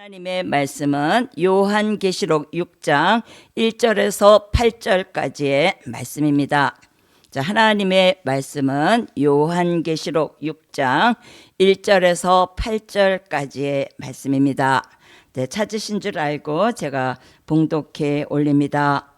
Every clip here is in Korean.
하나님의 말씀은 요한계시록 6장 1절에서 8절까지의 말씀입니다. 자, 하나님의 말씀은 요한계시록 6장 1절에서 8절까지의 말씀입니다. 네, 찾으신 줄 알고 제가 봉독해 올립니다.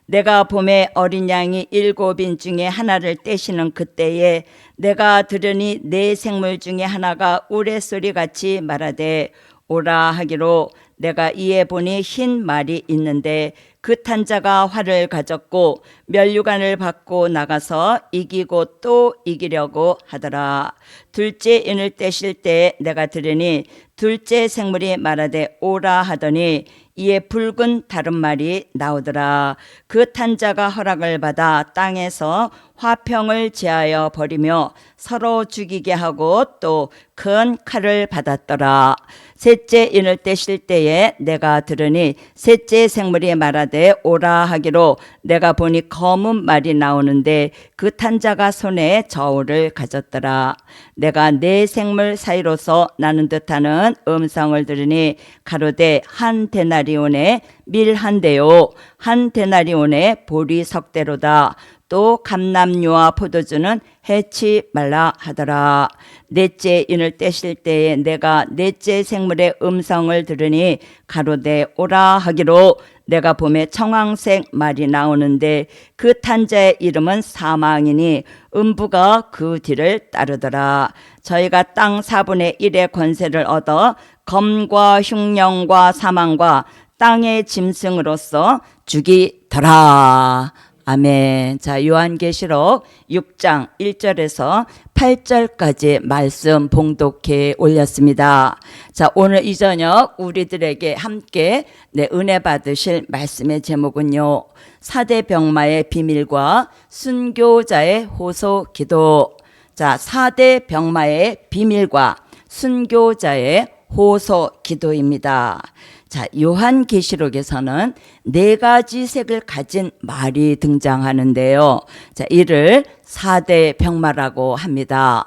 내가 봄에 어린 양이 7인 중에 하나를 떼시는 그때에 내가 들으니 네 생물 중에 하나가 우레소리같이 말하되 오라 하기로 내가 이에 보니 흰 말이 있는데 그 탄 자가 활을 가졌고 면류관을 받고 나가서 이기고 또 이기려고 하더라. 둘째 인을 떼실 때 내가 들으니 둘째 생물이 말하되 오라 하더니 이에 붉은 다른 말이 나오더라. 그 탄 자가 허락을 받아 땅에서 화평을 제하여 버리며 서로 죽이게 하고 또 큰 칼을 받았더라. 셋째 인을 떼실 때에 내가 들으니 셋째 생물이 말하되 오라 하기로 내가 보니 검은 말이 나오는데 그 탄 자가 손에 저울을 가졌더라. 내가 네 생물 사이로서 나는 듯하는 음성을 들으니 가로되 한 데나리온에 밀 한 대요 한 데나리온에 보리 석대로다. 또 감람류와 포도주는 해치 말라 하더라. 넷째 인을 떼실 때에 내가 넷째 생물의 음성을 들으니 가로되 오라 하기로 내가 봄에 청황색 말이 나오는데 그 탄자의 이름은 사망이니 음부가 그 뒤를 따르더라. 저희가 땅 4분의 1의 권세를 얻어 검과 흉령과 사망과 땅의 짐승으로서 죽이더라. 아멘. 자, 요한계시록 6장 1절에서 8절까지 말씀 봉독해 올렸습니다. 자, 오늘 이 저녁 우리들에게 함께 은혜 받으실 말씀의 제목은요, 사대병마의 비밀과 순교자의 호소 기도. 자, 사대병마의 비밀과 순교자의 호소 기도입니다. 자, 요한계시록에서는 네 가지 색을 가진 말이 등장하는데요. 자, 이를 사대병마라고 합니다.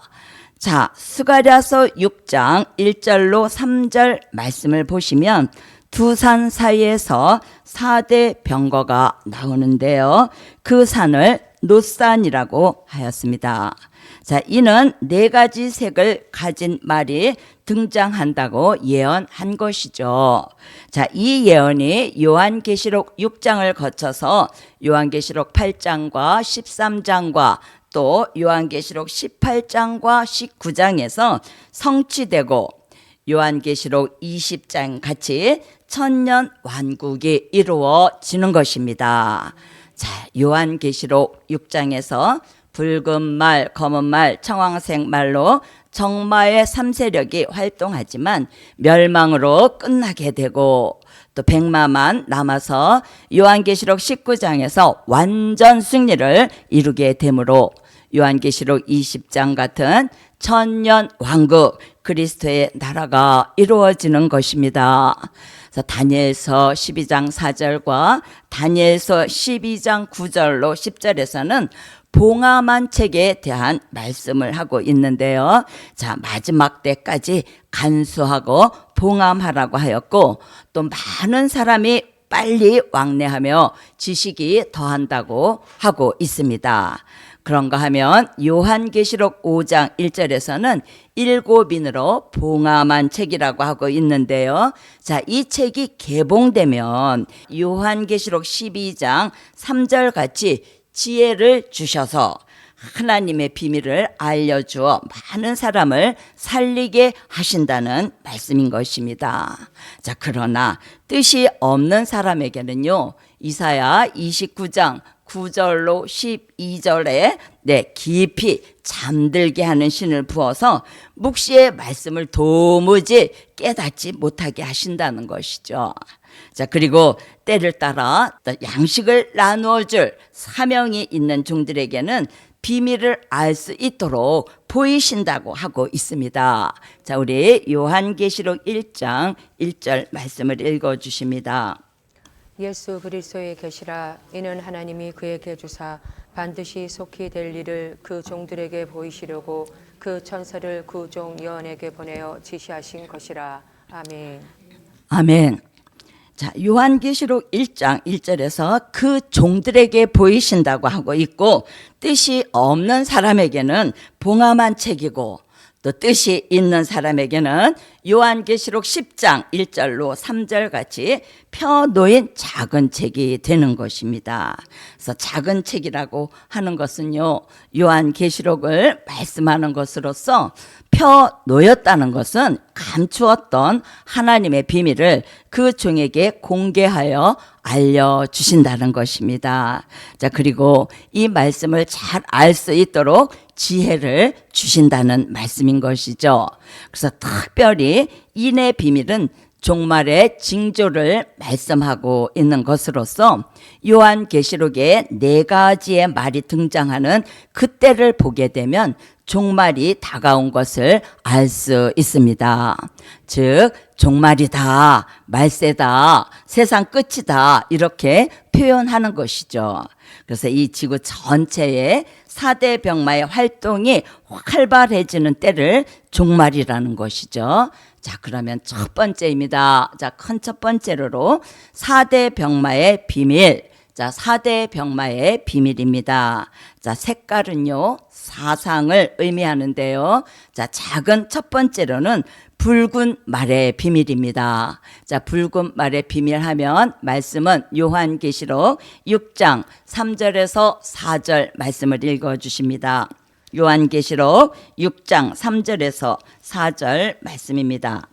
자, 스가랴서 6장 1절로 3절 말씀을 보시면 두 산 사이에서 사대병거가 나오는데요. 그 산을 노산이라고 하였습니다. 자, 이는 네 가지 색을 가진 말이 등장한다고 예언한 것이죠. 자, 이 예언이 요한계시록 6장을 거쳐서 요한계시록 8장과 13장과 또 요한계시록 18장과 19장에서 성취되고 요한계시록 20장 같이 천년 완국이 이루어지는 것입니다. 자, 요한계시록 6장에서 붉은 말, 검은 말, 청황색 말로 정마의 3세력이 활동하지만 멸망으로 끝나게 되고 또 백마만 남아서 요한계시록 19장에서 완전 승리를 이루게 되므로 요한계시록 20장 같은 천년 왕국 그리스도의 나라가 이루어지는 것입니다. 그래서 다니엘서 12장 4절과 다니엘서 12장 9절로 10절에서는 봉함한 책에 대한 말씀을 하고 있는데요. 자, 마지막 때까지 간수하고 봉함하라고 하였고 또 많은 사람이 빨리 왕래하며 지식이 더한다고 하고 있습니다. 그런가 하면 요한계시록 5장 1절에서는 7인으로 봉함한 책이라고 하고 있는데요. 자, 이 책이 개봉되면 요한계시록 12장 3절 같이 지혜를 주셔서 하나님의 비밀을 알려주어 많은 사람을 살리게 하신다는 말씀인 것입니다. 자, 그러나 뜻이 없는 사람에게는요, 이사야 29장 9절로 12절에 깊이 잠들게 하는 신을 부어서 묵시의 말씀을 도무지 깨닫지 못하게 하신다는 것이죠. 자, 그리고 때를 따라 양식을 나누어 줄 사명이 있는 종들에게는 비밀을 알 수 있도록 보이신다고 하고 있습니다. 자, 우리 요한계시록 1장 1절 말씀을 읽어 주십니다. 예수 그리스도의 계시라. 이는 하나님이 그에게 주사 반드시 속히 될 일을 그 종들에게 보이시려고 그 천사를 그 종 요한에게 보내어 지시하신 것이라. 아멘. 아멘. 자, 요한계시록 1장 1절에서 그 종들에게 보이신다고 하고 있고, 뜻이 없는 사람에게는 봉함한 책이고, 또 뜻이 있는 사람에게는 요한계시록 10장 1절로 3절 같이 펴놓인 작은 책이 되는 것입니다. 그래서 작은 책이라고 하는 것은요, 요한계시록을 말씀하는 것으로서 펴놓였다는 것은 감추었던 하나님의 비밀을 그 종에게 공개하여 알려주신다는 것입니다. 자, 그리고 이 말씀을 잘 알 수 있도록 지혜를 주신다는 말씀인 것이죠. 그래서 특별히 인의 비밀은 종말의 징조를 말씀하고 있는 것으로서 요한계시록에 4가지의 말이 등장하는 그때를 보게 되면 종말이 다가온 것을 알 수 있습니다. 즉 종말이다, 말세다, 세상 끝이다 이렇게 표현하는 것이죠. 그래서 이 지구 전체에 4대 병마의 활동이 활발해지는 때를 종말이라는 것이죠. 자, 그러면 첫 번째입니다. 자, 큰 첫 번째로 4대 병마의 비밀. 자, 4대 병마의 비밀입니다. 자, 색깔은요, 사상을 의미하는데요. 자, 작은 첫 번째로는 붉은 말의 비밀입니다. 자, 붉은 말의 비밀 하면 말씀은 요한계시록 6장 3절에서 4절 말씀을 읽어 주십니다. 요한계시록 6장 3절에서 4절 말씀입니다.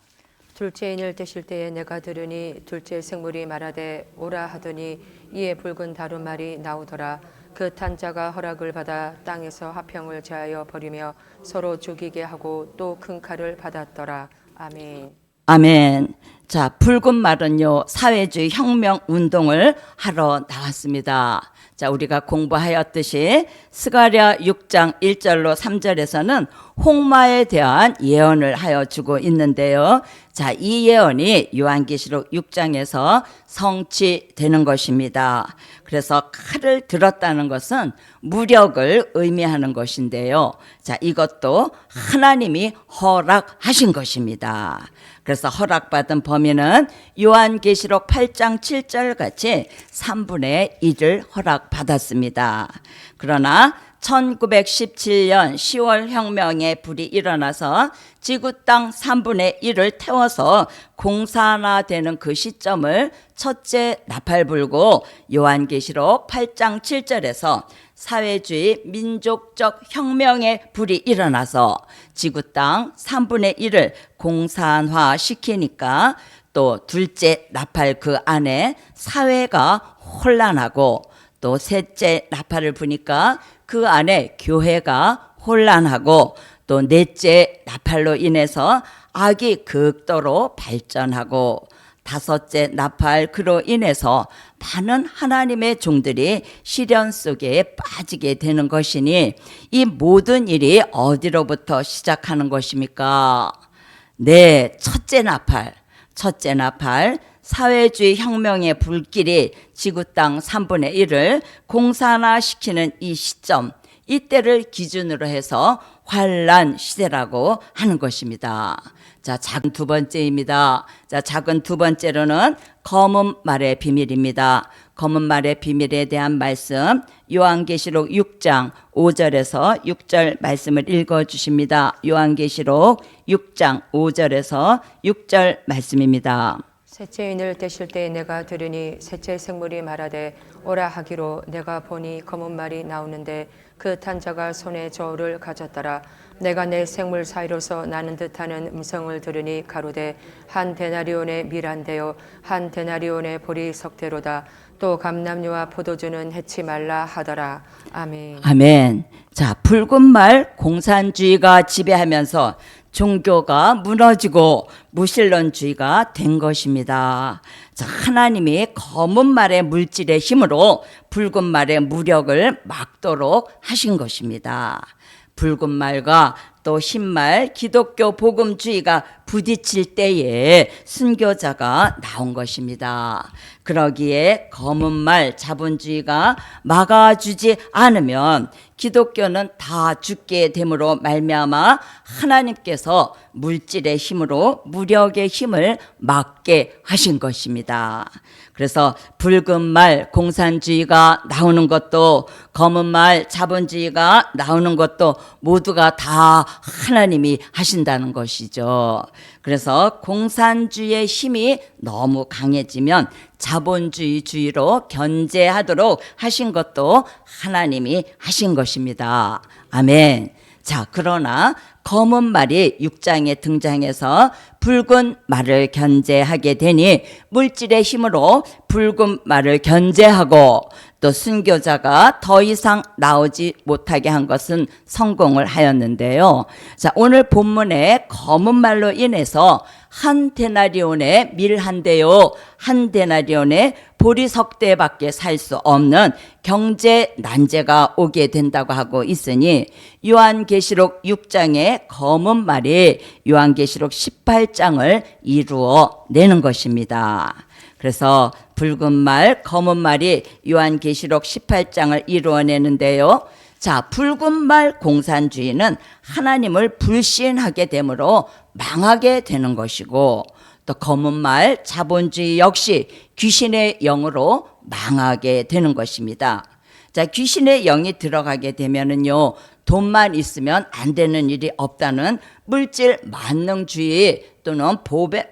둘째 인을 떼실 때에 내가 들으니 둘째 생물이 말하되 오라 하더니 이에 붉은 다루말이 나오더라. 그 탄 자가 허락을 받아 땅에서 화평을 제하여 버리며 서로 죽이게 하고 또 큰 칼을 받았더라. 아멘. 아멘. 자, 붉은 말은요, 사회주의 혁명 운동을 하러 나왔습니다. 자, 우리가 공부하였듯이 스가랴 6장 1절로 3절에서는 홍마에 대한 예언을 하여 주고 있는데요. 자, 이 예언이 요한계시록 6장에서 성취되는 것입니다. 그래서 칼을 들었다는 것은 무력을 의미하는 것인데요. 자, 이것도 하나님이 허락하신 것입니다. 그래서 허락받은 범위는 요한계시록 8장 7절 같이 3분의 1을 허락받았습니다. 그러나 1917년 10월 혁명의 불이 일어나서 지구 땅 3분의 1을 태워서 공산화되는 그 시점을 첫째 나팔불고 요한계시록 8장 7절에서 사회주의 민족적 혁명의 불이 일어나서 지구 땅 3분의 1을 공산화시키니까 또 둘째 나팔 그 안에 사회가 혼란하고 또 셋째 나팔을 부니까 그 안에 교회가 혼란하고 또 넷째 나팔로 인해서 악이 극도로 발전하고 다섯째 나팔 그로 인해서 많은 하나님의 종들이 시련 속에 빠지게 되는 것이니 이 모든 일이 어디로부터 시작하는 것입니까? 네, 첫째 나팔 사회주의 혁명의 불길이 지구 땅 3분의 1을 공산화시키는 이 시점, 이때를 기준으로 해서 환란 시대라고 하는 것입니다. 자, 작은 두 번째입니다. 자, 작은 두 번째로는 검은 말의 비밀입니다. 검은 말의 비밀에 대한 말씀 요한계시록 6장 5절에서 6절 말씀을 읽어 주십니다. 요한계시록 6장 5절에서 6절 말씀입니다. 셋째 인을 떼실 때에 내가 들으니 셋째 생물이 말하되 오라 하기로 내가 보니 검은 말이 나오는데 그 탄 자가 손에 저울을 가졌더라. 내가 내 생물 사이로서 나는 듯하는 음성을 들으니 가로되 한 데나리온의 밀한데요 한 데나리온의 보리 석대로다. 또 감람류와 포도주는 해치 말라 하더라. 아멘. 아멘. 자, 붉은 말 공산주의가 지배하면서 종교가 무너지고 무신론주의가 된 것입니다. 자, 하나님이 검은 말의 물질의 힘으로 붉은 말의 무력을 막도록 하신 것입니다. 붉은 말과 또 흰말 기독교 복음주의가 부딪힐 때에 순교자가 나온 것입니다. 그러기에 검은 말 자본주의가 막아주지 않으면 기독교는 다 죽게 됨으로 말미암아 하나님께서 물질의 힘으로 무력의 힘을 막게 하신 것입니다. 그래서 붉은 말 공산주의가 나오는 것도 검은 말 자본주의가 나오는 것도 모두가 다 하나님이 하신다는 것이죠. 그래서 공산주의의 힘이 너무 강해지면 자본주의로 견제하도록 하신 것도 하나님이 하신 것입니다. 아멘. 자, 그러나 검은 말이 6장에 등장해서 붉은 말을 견제하게 되니 물질의 힘으로 붉은 말을 견제하고 또 순교자가 더 이상 나오지 못하게 한 것은 성공을 하였는데요. 자, 오늘 본문에 검은 말로 인해서 한 데나리온의 밀 한 대요, 한 데나리온의 보리석 대밖에 살 수 없는 경제 난제가 오게 된다고 하고 있으니 요한계시록 6장의 검은 말이 요한계시록 18장을 이루어 내는 것입니다. 그래서 붉은 말, 검은 말이 요한계시록 18장을 이루어내는데요. 자, 붉은 말 공산주의는 하나님을 불신하게 되므로 망하게 되는 것이고, 또 검은 말 자본주의 역시 귀신의 영으로 망하게 되는 것입니다. 자, 귀신의 영이 들어가게 되면은요, 돈만 있으면 안 되는 일이 없다는 물질 만능주의 또는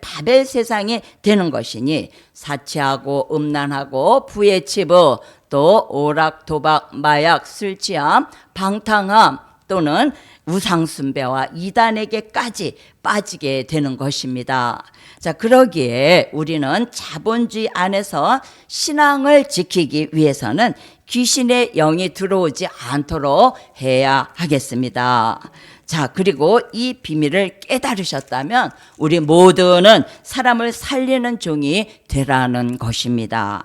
바벨 세상이 되는 것이니 사치하고 음란하고 부의 치부 또 오락 도박 마약 술 취함 방탕함 또는 우상숭배와 이단에게까지 빠지게 되는 것입니다. 자, 그러기에 우리는 자본주의 안에서 신앙을 지키기 위해서는 귀신의 영이 들어오지 않도록 해야 하겠습니다. 자, 그리고 이 비밀을 깨달으셨다면 우리 모두는 사람을 살리는 종이 되라는 것입니다.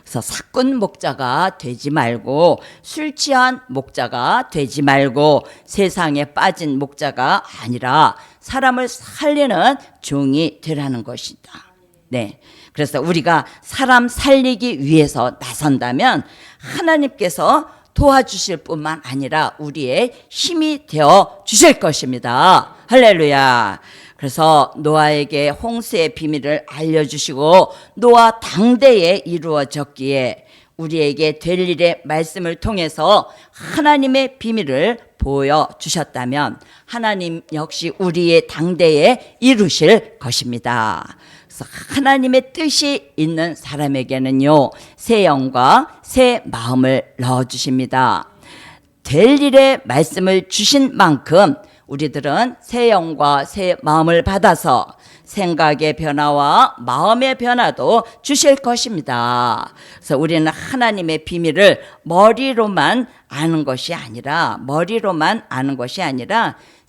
그래서 사꾼 목자가 되지 말고 술 취한 목자가 되지 말고 세상에 빠진 목자가 아니라 사람을 살리는 종이 되라는 것이다. 네. 그래서 우리가 사람 살리기 위해서 나선다면 하나님께서 도와주실 뿐만 아니라 우리의 힘이 되어 주실 것입니다. 할렐루야. 그래서 노아에게 홍수의 비밀을 알려주시고 노아 당대에 이루어졌기에 우리에게 될 일의 말씀을 통해서 하나님의 비밀을 보여주셨다면 하나님 역시 우리의 당대에 이루실 것입니다. 그래서 하나님의 뜻이 있는 사람에게는요, 새 영과 새 마음을 넣어주십니다. 될 일의 말씀을 주신 만큼 우리들은 새 영과 새 마음을 받아서 생각의 변화와 마음의 변화도 주실 것입니다. 그래서 우리는 하나님의 비밀을 머리로만 아는 것이 아니라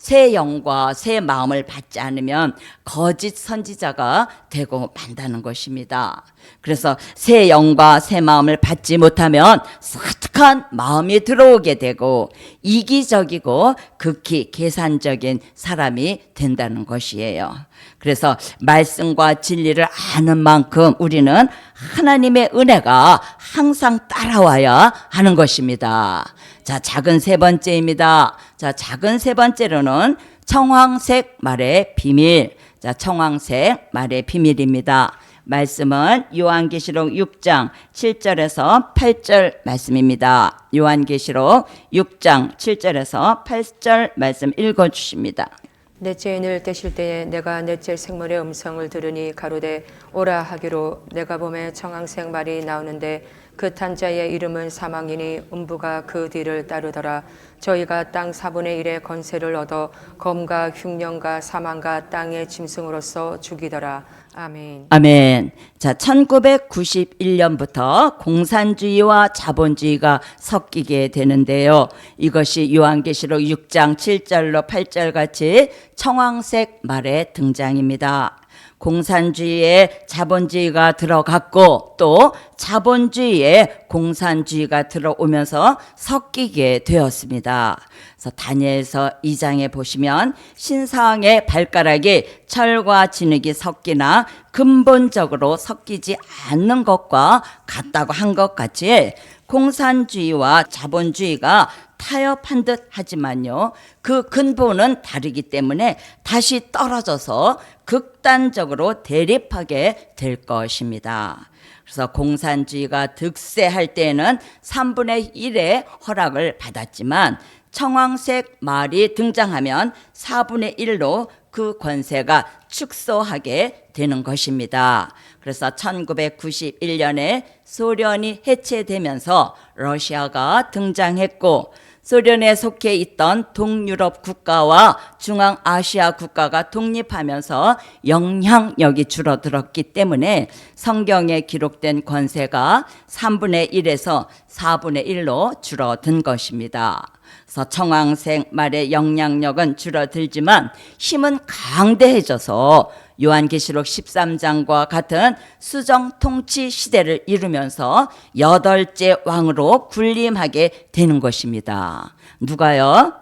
새 영과 새 마음을 받지 않으면 거짓 선지자가 되고 만다는 것입니다. 그래서 새 영과 새 마음을 받지 못하면 사특한 마음이 들어오게 되고 이기적이고 극히 계산적인 사람이 된다는 것이에요. 그래서 말씀과 진리를 아는 만큼 우리는 하나님의 은혜가 항상 따라와야 하는 것입니다. 자, 작은 세 번째입니다. 자, 작은 세 번째로는 청황색 말의 비밀. 자, 청황색 말의 비밀입니다. 말씀은 요한계시록 6장 7절에서 8절 말씀입니다. 요한계시록 6장 7절에서 8절 말씀 읽어주십니다. 넷째 인을 떼실 때에 내가 넷째 생물의 음성을 들으니 가로되 오라 하기로 내가 봄에 청황색 말이 나오는데 그 탄자의 이름은 사망이니 음부가 그 뒤를 따르더라. 저희가 땅 4분의 1의 건세를 얻어 검과 흉년과 사망과 땅의 짐승으로서 죽이더라. 아멘. 아멘. 자, 1991년부터 공산주의와 자본주의가 섞이게 되는데요. 이것이 요한계시록 6장 7절로 8절 같이 청황색 말의 등장입니다. 공산주의에 자본주의가 들어갔고 또 자본주의에 공산주의가 들어오면서 섞이게 되었습니다. 그래서 다니엘서 2장에 보시면 신상의 발가락이 철과 진흙이 섞이나 근본적으로 섞이지 않는 것과 같다고 한 것 같이 공산주의와 자본주의가 타협한 듯 하지만요, 그 근본은 다르기 때문에 다시 떨어져서 극단적으로 대립하게 될 것입니다. 그래서 공산주의가 득세할 때에는 3분의 1의 허락을 받았지만 청황색 말이 등장하면 4분의 1로 그 권세가 축소하게 되는 것입니다. 그래서 1991년에 소련이 해체되면서 러시아가 등장했고, 소련에 속해 있던 동유럽 국가와 중앙아시아 국가가 독립하면서 영향력이 줄어들었기 때문에 성경에 기록된 권세가 3분의 1에서 4분의 1로 줄어든 것입니다. 그래서 청황색 말의 영향력은 줄어들지만 힘은 강대해져서 요한계시록 13장과 같은 수정 통치 시대를 이루면서 8째 왕으로 군림하게 되는 것입니다. 누가요?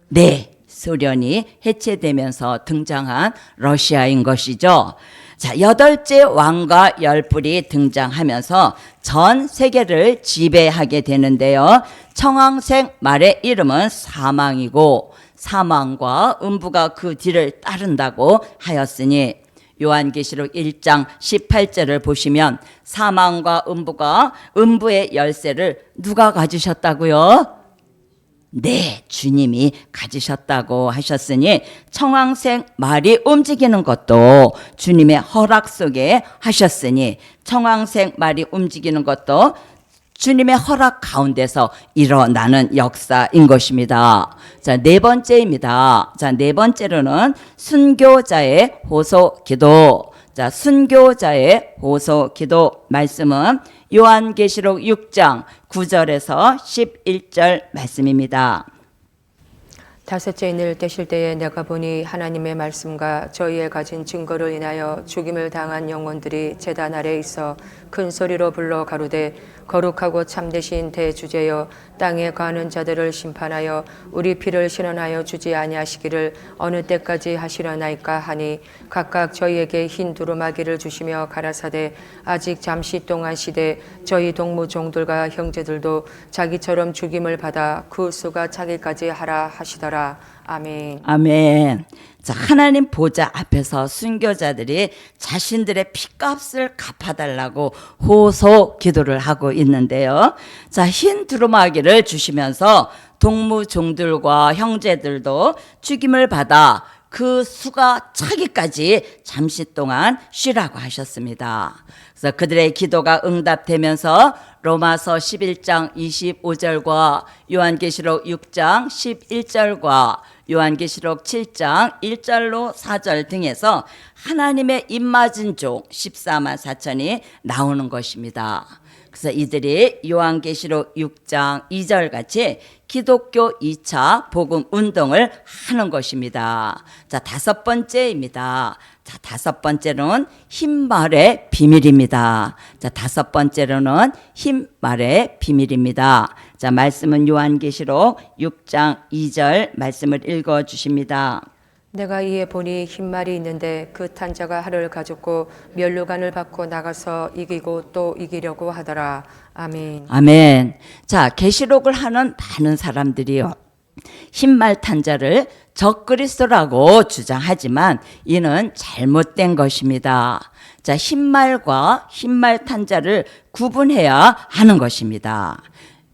네, 소련이 해체되면서 등장한 러시아인 것이죠. 자, 8째 왕과 열불이 등장하면서 전 세계를 지배하게 되는데요. 청황색 말의 이름은 사망이고 사망과 음부가 그 뒤를 따른다고 하였으니, 요한계시록 1장 18절을 보시면 사망과 음부가 음부의 열쇠를 누가 가지셨다고요? 네, 주님이 가지셨다고 하셨으니 청황색 말이 움직이는 것도 주님의 허락 속에 하셨으니 청황색 말이 움직이는 것도 주님의 허락 가운데서 일어나는 역사인 것입니다. 자, 네 번째입니다. 자, 네 번째로는 순교자의 호소 기도. 자, 순교자의 호소 기도 말씀은 요한계시록 6장 9절에서 11절 말씀입니다. 다섯째 인을 떼실 때에 내가 보니 하나님의 말씀과 저희의 가진 증거를 인하여 죽임을 당한 영혼들이 제단 아래 있어 큰 소리로 불러 가로되 거룩하고 참되신 대주제여 땅에 거하는 자들을 심판하여 우리 피를 신원하여 주지 아니하시기를 어느 때까지 하시려나이까 하니 각각 저희에게 흰 두루마기를 주시며 가라사대 아직 잠시 동안 시대 저희 동무종들과 형제들도 자기처럼 죽임을 받아 그 수가 차기까지 하라 하시더라. 아멘. 아멘. 자, 하나님 보좌 앞에서 순교자들이 자신들의 피값을 갚아달라고 호소 기도를 하고 있는데요. 자, 흰 두루마기를 주시면서 동무종들과 형제들도 죽임을 받아 그 수가 차기까지 잠시 동안 쉬라고 하셨습니다. 그래서 그들의 기도가 응답되면서 로마서 11장 25절과 요한계시록 6장 11절과 요한계시록 7장 1절로 4절 등에서 하나님의 입맞은 종 14만 4천이 나오는 것입니다. 그래서 이들이 요한계시록 6장 2절 같이 기독교 2차 복음 운동을 하는 것입니다. 자, 다섯 번째입니다. 자, 다섯 번째로는 흰말의 비밀입니다. 자, 다섯 번째로는 흰말의 비밀입니다. 자, 말씀은 요한계시록 6장 2절 말씀을 읽어 주십니다. 내가 이에 보니 흰말이 있는데 그 탄 자가 활을 가졌고 면류관을 받고 나가서 이기고 또 이기려고 하더라. 아멘. 아멘. 자, 계시록을 하는 많은 사람들이요, 흰말 탄자를 적그리스도라고 주장하지만 이는 잘못된 것입니다. 자, 흰말과 흰말 탄자를 구분해야 하는 것입니다.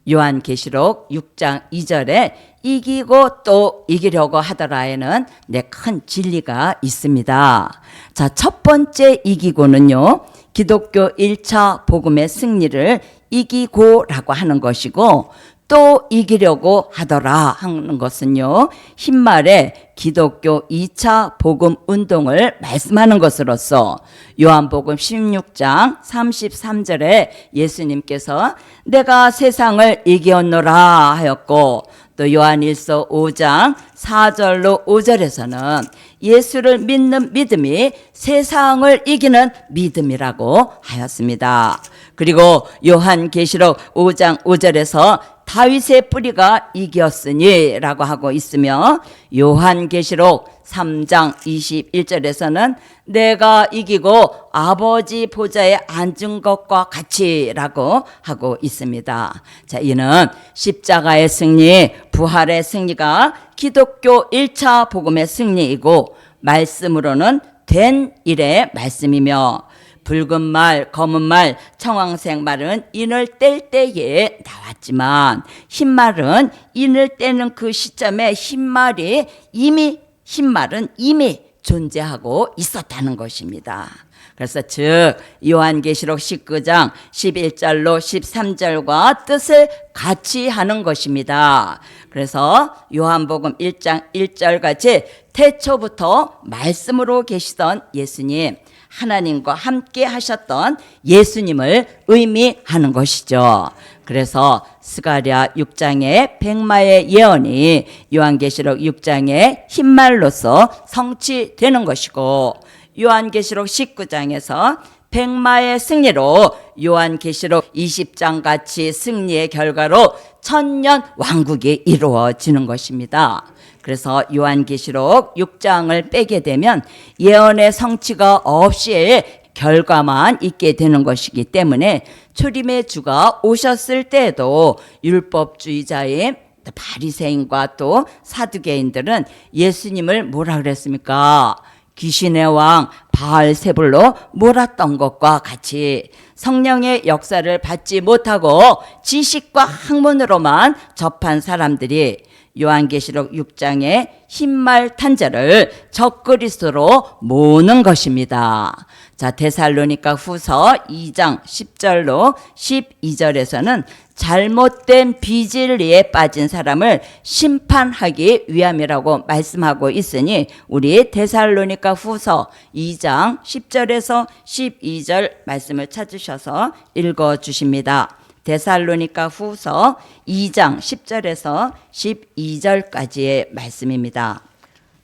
요한계시록 6장 2절에 이기고 또 이기려고 하더라에는 큰 진리가 있습니다. 자, 첫 번째 이기고는요, 기독교 1차 복음의 승리를 이기고라고 하는 것이고, 또 이기려고 하더라 하는 것은요, 흰말에 기독교 2차 복음 운동을 말씀하는 것으로서 요한복음 16장 33절에 예수님께서 내가 세상을 이겼노라 하였고, 또 요한일서 5장 4절로 5절에서는 예수를 믿는 믿음이 세상을 이기는 믿음이라고 하였습니다. 그리고 요한계시록 5장 5절에서 다윗의 뿌리가 이겼으니 라고 하고 있으며, 요한계시록 3장 21절에서는 내가 이기고 아버지 보좌에 앉은 것과 같이라고 하고 있습니다. 자, 이는 십자가의 승리, 부활의 승리가 기독교 1차 복음의 승리이고 말씀으로는 된 일의 말씀이며 붉은 말, 검은 말, 청황색 말은 인을 뗄 때에 나왔지만 흰말은 인을 떼는 그 시점에 흰말은 이미 존재하고 있었다는 것입니다. 그래서 즉 요한계시록 19장 11절로 13절과 뜻을 같이 하는 것입니다. 그래서 요한복음 1장 1절 같이 태초부터 말씀으로 계시던 예수님, 하나님과 함께 하셨던 예수님을 의미하는 것이죠. 그래서 스가랴 6장의 백마의 예언이 요한계시록 6장의 흰말로서 성취되는 것이고 요한계시록 19장에서 백마의 승리로 요한계시록 20장 같이 승리의 결과로 천년 왕국이 이루어지는 것입니다. 그래서 요한계시록 6장을 빼게 되면 예언의 성취가 없이 결과만 있게 되는 것이기 때문에 초림의 주가 오셨을 때에도 율법주의자의 바리새인과 또 사두개인들은 예수님을 뭐라 그랬습니까? 귀신의 왕 바알세불로 몰았던 것과 같이 성령의 역사를 받지 못하고 지식과 학문으로만 접한 사람들이 요한계시록 6장의 흰말 탄자를 적그리스도로 모으는 것입니다. 자, 데살로니가 후서 2장 10절로 12절에서는 잘못된 비진리에 빠진 사람을 심판하기 위함이라고 말씀하고 있으니 우리 데살로니가 후서 2장 10절에서 12절 말씀을 찾으셔서 읽어주십니다. 데살로니가 후서 2장 10절에서 12절까지의 말씀입니다.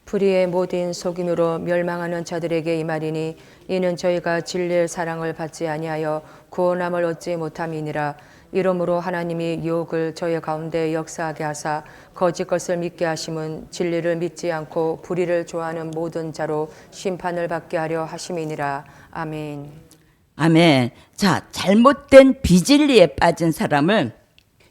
불의의 모든 속임으로 멸망하는 자들에게 이 말이니 이는 저희가 진리의 사랑을 받지 아니하여 구원함을 얻지 못함이니라. 이러므로 하나님이 유혹을 저희 가운데 역사하게 하사 거짓 것을 믿게 하심은 진리를 믿지 않고 불의를 좋아하는 모든 자로 심판을 받게 하려 하심이니라. 아멘. 아멘. 자, 잘못된 비진리에 빠진 사람을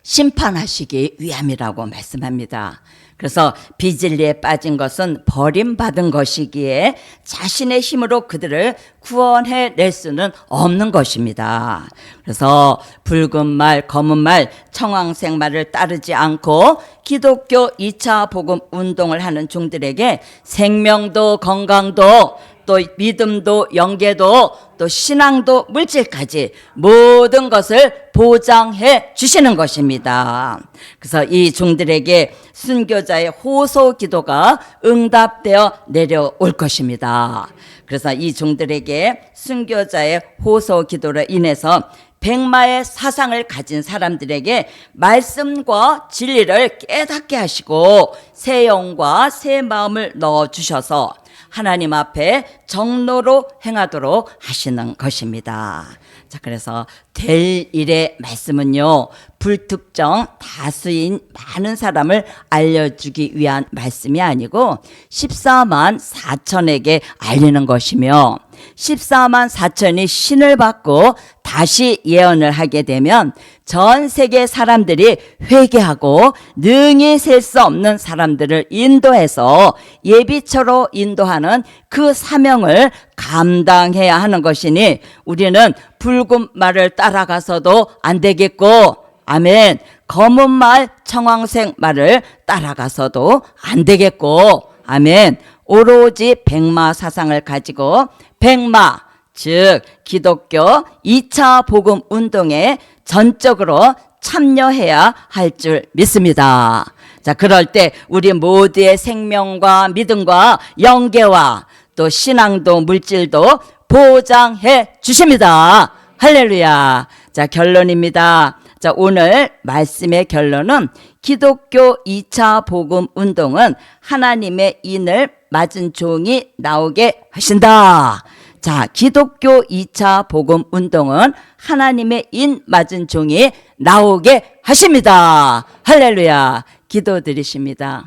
심판하시기 위함이라고 말씀합니다. 그래서 비진리에 빠진 것은 버림받은 것이기에 자신의 힘으로 그들을 구원해낼 수는 없는 것입니다. 그래서 붉은 말, 검은 말, 청황색 말을 따르지 않고 기독교 2차 복음 운동을 하는 종들에게 생명도 건강도 또 믿음도 영계도 또 신앙도 물질까지 모든 것을 보장해 주시는 것입니다. 그래서 이 종들에게 순교자의 호소 기도가 응답되어 내려올 것입니다. 그래서 이 종들에게 순교자의 호소 기도로 인해서 백마의 사상을 가진 사람들에게 말씀과 진리를 깨닫게 하시고 새 영과 새 마음을 넣어주셔서 하나님 앞에 정로로 행하도록 하시는 것입니다. 자, 그래서 될 일의 말씀은요, 불특정 다수인 많은 사람을 알려주기 위한 말씀이 아니고 14만 4천에게 알리는 것이며 14만 4천이 신을 받고 다시 예언을 하게 되면 전 세계 사람들이 회개하고 능히 셀 수 없는 사람들을 인도해서 예비처로 인도하는 그 사명을 감당해야 하는 것이니 우리는 붉은 말을 따라가서도 안 되겠고, 아멘, 검은 말, 청황색 말을 따라가서도 안 되겠고, 아멘, 오로지 백마 사상을 가지고 백마, 즉 기독교 2차 복음 운동에 전적으로 참여해야 할 줄 믿습니다. 자, 그럴 때 우리 모두의 생명과 믿음과 영계와 또 신앙도 물질도 보장해 주십니다. 할렐루야. 자, 결론입니다. 자, 오늘 말씀의 결론은 기독교 2차 복음 운동은 하나님의 인을 맞은 종이 나오게 하신다. 자, 기독교 2차 복음 운동은 하나님의 인 맞은 종이 나오게 하십니다. 할렐루야. 기도드리십니다.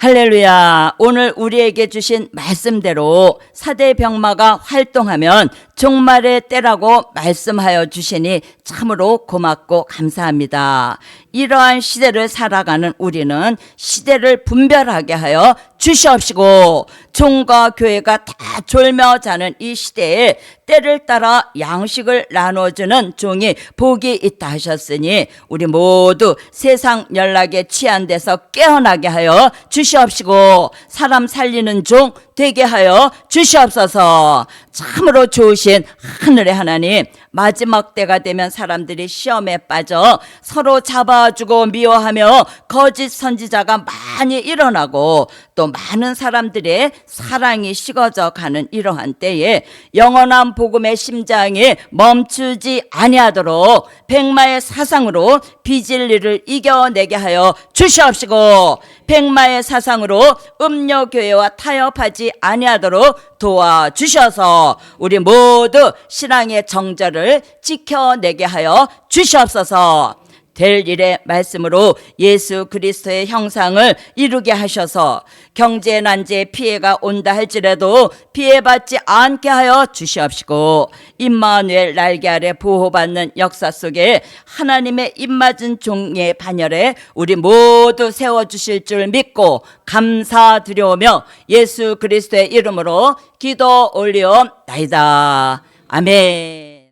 할렐루야. 오늘 우리에게 주신 말씀대로 사대 병마가 활동하면 종말의 때라고 말씀하여 주시니 참으로 고맙고 감사합니다. 이러한 시대를 살아가는 우리는 시대를 분별하게 하여 주시옵시고, 종과 교회가 다 졸며 자는 이 시대에 때를 따라 양식을 나눠주는 종이 복이 있다 하셨으니 우리 모두 세상 연락에 취한 데서 깨어나게 하여 주시옵시고, 사람 살리는 종 되게 하여 주시옵소서. 참으로 좋으신 하늘의 하나님, 마지막 때가 되면 사람들이 시험에 빠져 서로 잡아주고 미워하며 거짓 선지자가 많이 일어나고 또 많은 사람들의 사랑이 식어져 가는 이러한 때에 영원한 복음의 심장이 멈추지 아니하도록 백마의 사상으로 비진리를 이겨내게 하여 주시옵시고, 백마의 사상으로 음녀교회와 타협하지 아니하도록 도와주셔서 우리 모두 신앙의 정절을 지켜내게 하여 주시옵소서. 될 일의 말씀으로 예수 그리스도의 형상을 이루게 하셔서 경제 난제 피해가 온다 할지라도 피해받지 않게 하여 주시옵시고, 임마누엘 날개 아래 보호받는 역사 속에 하나님의 입맞은 종의 반열에 우리 모두 세워주실 줄 믿고 감사드려오며 예수 그리스도의 이름으로 기도 올리옵나이다. 아멘.